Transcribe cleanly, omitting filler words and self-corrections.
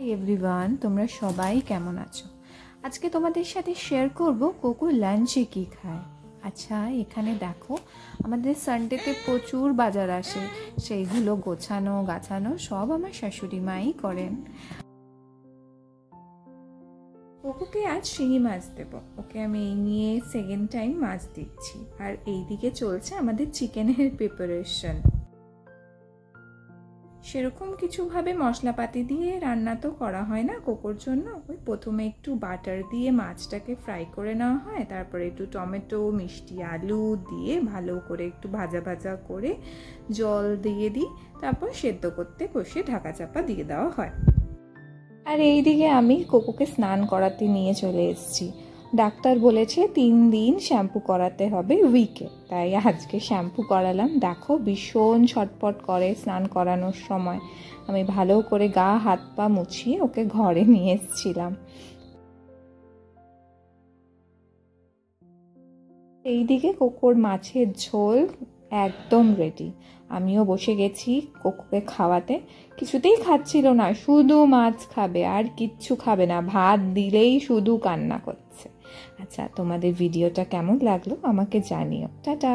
Everyone, তোমরা সবাই কেমন আছো? আজকে তোমাদের সাথে শেয়ার করব কোকো লাঞ্চে কি খায়। আচ্ছা, এখানে দেখো, আমাদের সানডেতে প্রচুর বাজার আসে, সেইগুলো গোছানো গাছানো সব আমার শাশুড়ি মাই করেন। কোকোকে আজ শিঙি মাছ দেবো, ওকে আমি এই নিয়ে সেকেন্ড টাইম মাছ দিচ্ছি। আর এইদিকে চলছে আমাদের চিকেনের প্রিপারেশন। সেরকম কিছুভাবে মশলাপাতি দিয়ে রান্না তো করা হয় না কোকোর জন্য। ওই প্রথমে একটু বাটার দিয়ে মাছটাকে ফ্রাই করে নেওয়া হয়, তারপরে একটু টমেটো, মিষ্টি আলু দিয়ে ভালো করে একটু ভাজা ভাজা করে জল দিয়ে দিই, তারপর সেদ্ধ করতে কষিয়ে ঢাকা চাপা দিয়ে দেওয়া হয়। আর এইদিকে আমি কোকোকে স্নান করাতে নিয়ে চলে এসেছি। ডাক্তার বলেছে 3 দিন শ্যাম্পু করাতে হবে উইকে, তাই আজকে শ্যাম্পু করালাম। দেখো, ভীষণ ছটপট করে স্নান করানোর সময়। আমি ভালো করে গা হাত পা মুছিয়ে ওকে ঘরে নিয়ে এসেছিলাম। এইদিকে কোকোর মাছের ঝোল একদম রেডি। আমিও বসে গেছি কোকোকে খাওয়াতে। কিছুতেই খাচ্ছিল না, শুধু মাছ খাবে আর কিচ্ছু খাবে না, ভাত দিলেই শুধু কান্না করছে। আচ্ছা, তোমাদের ভিডিওটা কেমন লাগলো আমাকে জানিও। টাটা।